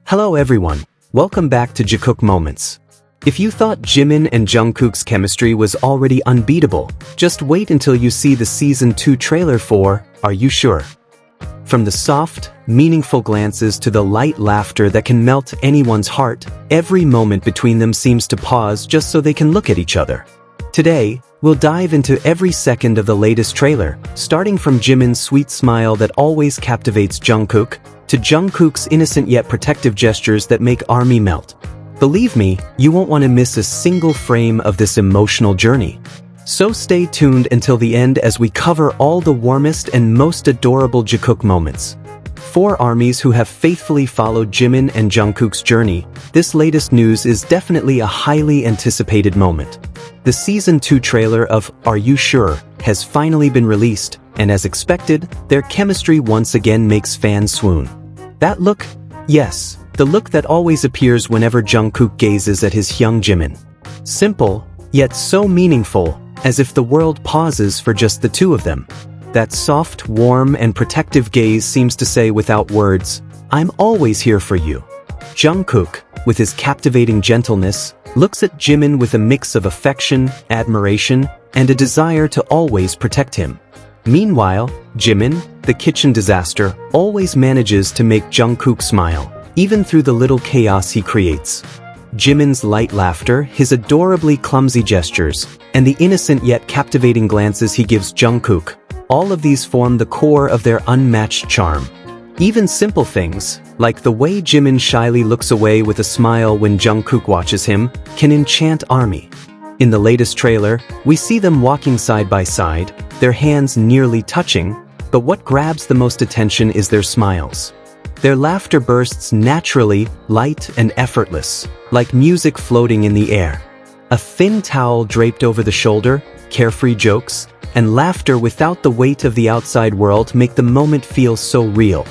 Hello everyone, welcome back to Jikook Moments. If you thought Jimin and Jungkook's chemistry was already unbeatable, just wait until you see the Season 2 trailer for Are You Sure? From the soft, meaningful glances to the light laughter that can melt anyone's heart, every moment between them seems to pause just so they can look at each other. Today, we'll dive into every second of the latest trailer, starting from Jimin's sweet smile that always captivates Jungkook, to Jungkook's innocent yet protective gestures that make ARMY melt. Believe me, you won't want to miss a single frame of this emotional journey. So stay tuned until the end as we cover all the warmest and most adorable Jikook moments. For ARMYs who have faithfully followed Jimin and Jungkook's journey, this latest news is definitely a highly anticipated moment. The Season 2 trailer of Are You Sure? Has finally been released, and as expected, their chemistry once again makes fans swoon. That look? Yes, the look that always appears whenever Jungkook gazes at his young Jimin. Simple, yet so meaningful, as if the world pauses for just the two of them. That soft, warm, and protective gaze seems to say without words, I'm always here for you. Jungkook, with his captivating gentleness, looks at Jimin with a mix of affection, admiration, and a desire to always protect him. Meanwhile, Jimin, the kitchen disaster, always manages to make Jungkook smile, even through the little chaos he creates. Jimin's light laughter, his adorably clumsy gestures, and the innocent yet captivating glances he gives Jungkook, all of these form the core of their unmatched charm. Even simple things, like the way Jimin shyly looks away with a smile when Jungkook watches him, can enchant ARMY. In the latest trailer, we see them walking side by side, their hands nearly touching, but what grabs the most attention is their smiles. Their laughter bursts naturally, light and effortless, like music floating in the air. A thin towel draped over the shoulder, carefree jokes, and laughter without the weight of the outside world make the moment feel so real.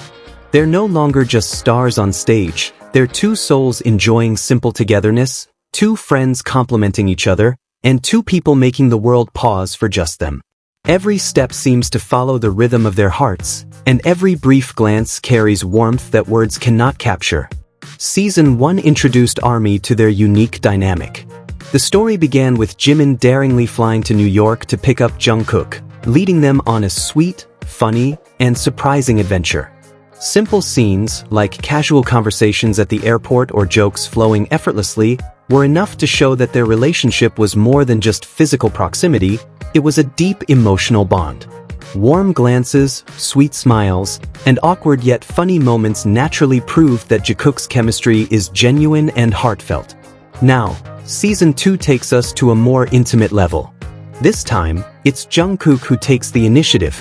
They're no longer just stars on stage, they're two souls enjoying simple togetherness, two friends complimenting each other, and two people making the world pause for just them. Every step seems to follow the rhythm of their hearts, and every brief glance carries warmth that words cannot capture. Season 1 introduced ARMY to their unique dynamic. The story began with Jimin daringly flying to New York to pick up Jungkook, leading them on a sweet, funny, and surprising adventure. Simple scenes, like casual conversations at the airport or jokes flowing effortlessly, were enough to show that their relationship was more than just physical proximity, it was a deep emotional bond. Warm glances, sweet smiles, and awkward yet funny moments naturally proved that Jikook's chemistry is genuine and heartfelt. Now, Season 2 takes us to a more intimate level. This time, it's Jungkook who takes the initiative.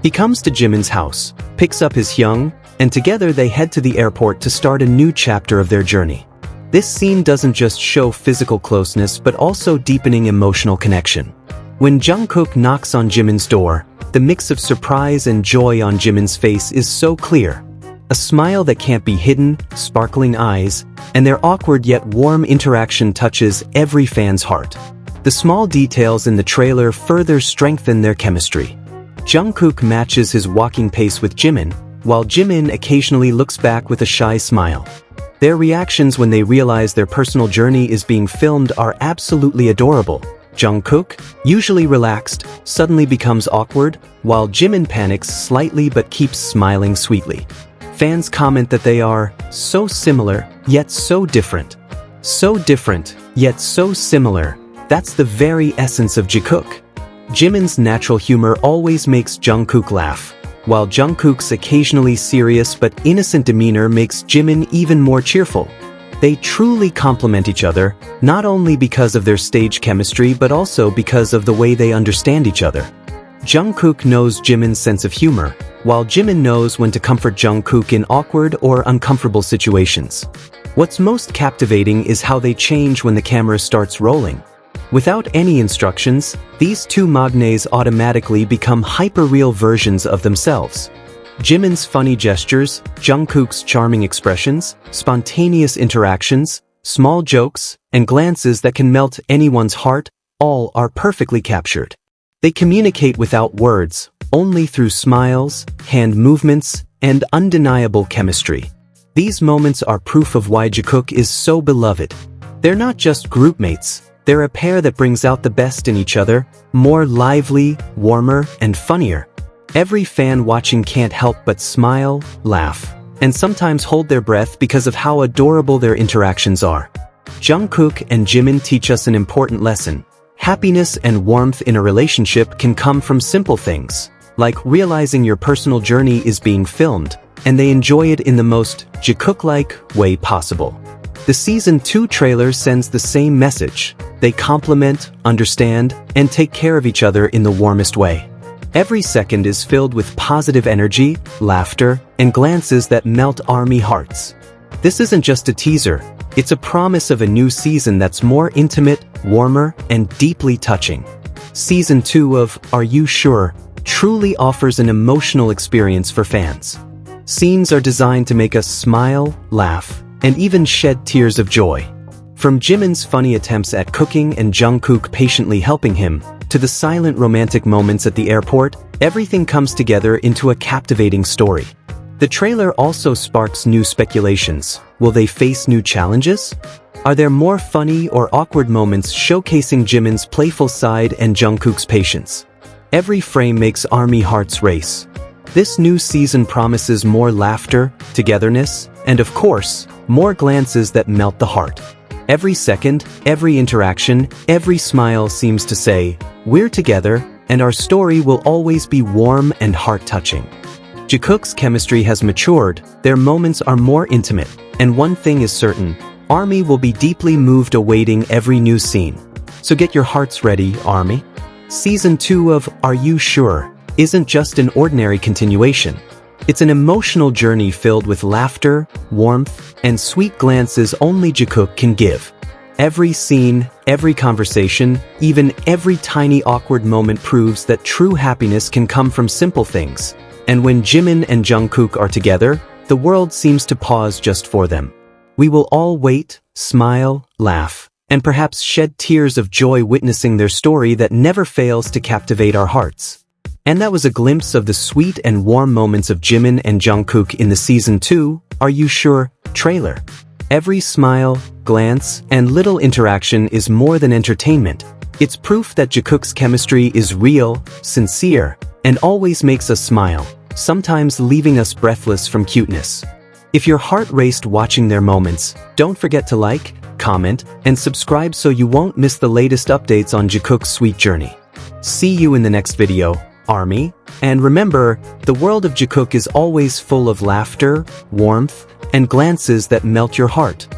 He comes to Jimin's house, picks up his hyung, and together they head to the airport to start a new chapter of their journey. This scene doesn't just show physical closeness but also deepening emotional connection. When Jungkook knocks on Jimin's door, the mix of surprise and joy on Jimin's face is so clear. A smile that can't be hidden, sparkling eyes, and their awkward yet warm interaction touches every fan's heart. The small details in the trailer further strengthen their chemistry. Jungkook matches his walking pace with Jimin, while Jimin occasionally looks back with a shy smile. Their reactions when they realize their personal journey is being filmed are absolutely adorable. Jungkook, usually relaxed, suddenly becomes awkward, while Jimin panics slightly but keeps smiling sweetly. Fans comment that they are so similar, yet so different. So different, yet so similar. That's the very essence of Jikook. Jimin's natural humor always makes Jungkook laugh, while Jungkook's occasionally serious but innocent demeanor makes Jimin even more cheerful. They truly complement each other, not only because of their stage chemistry but also because of the way they understand each other. Jungkook knows Jimin's sense of humor, while Jimin knows when to comfort Jungkook in awkward or uncomfortable situations. What's most captivating is how they change when the camera starts rolling. Without any instructions, these two magnets automatically become hyper-real versions of themselves. Jimin's funny gestures, Jungkook's charming expressions, spontaneous interactions, small jokes, and glances that can melt anyone's heart, all are perfectly captured. They communicate without words, only through smiles, hand movements, and undeniable chemistry. These moments are proof of why Jikook is so beloved. They're not just groupmates, they're a pair that brings out the best in each other, more lively, warmer, and funnier. Every fan watching can't help but smile, laugh, and sometimes hold their breath because of how adorable their interactions are. Jungkook and Jimin teach us an important lesson. Happiness and warmth in a relationship can come from simple things, like realizing your personal journey is being filmed, and they enjoy it in the most Jikook-like way possible. The Season 2 trailer sends the same message. They compliment, understand, and take care of each other in the warmest way. Every second is filled with positive energy, laughter, and glances that melt ARMY hearts. This isn't just a teaser, it's a promise of a new season that's more intimate, warmer, and deeply touching. Season 2 of Are You Sure? Truly offers an emotional experience for fans. Scenes are designed to make us smile, laugh, and even shed tears of joy. From Jimin's funny attempts at cooking and Jungkook patiently helping him, to the silent romantic moments at the airport, everything comes together into a captivating story. The trailer also sparks new speculations. Will they face new challenges? Are there more funny or awkward moments showcasing Jimin's playful side and Jungkook's patience? Every frame makes ARMY hearts race. This new season promises more laughter, togetherness, and of course, more glances that melt the heart. Every second, every interaction, every smile seems to say, we're together, and our story will always be warm and heart-touching. Jikook's chemistry has matured, their moments are more intimate, and one thing is certain, ARMY will be deeply moved awaiting every new scene. So get your hearts ready, ARMY. Season 2 of Are You Sure? Isn't just an ordinary continuation. It's an emotional journey filled with laughter, warmth, and sweet glances only Jikook can give. Every scene, every conversation, even every tiny awkward moment proves that true happiness can come from simple things. And when Jimin and Jungkook are together, the world seems to pause just for them. We will all wait, smile, laugh, and perhaps shed tears of joy witnessing their story that never fails to captivate our hearts. And that was a glimpse of the sweet and warm moments of Jimin and Jungkook in the Season 2, Are You Sure? Trailer. Every smile, glance, and little interaction is more than entertainment. It's proof that Jikook's chemistry is real, sincere, and always makes us smile, sometimes leaving us breathless from cuteness. If your heart raced watching their moments, don't forget to like, comment, and subscribe so you won't miss the latest updates on Jikook's sweet journey. See you in the next video, ARMY, and remember, the world of Jikook is always full of laughter, warmth, and glances that melt your heart.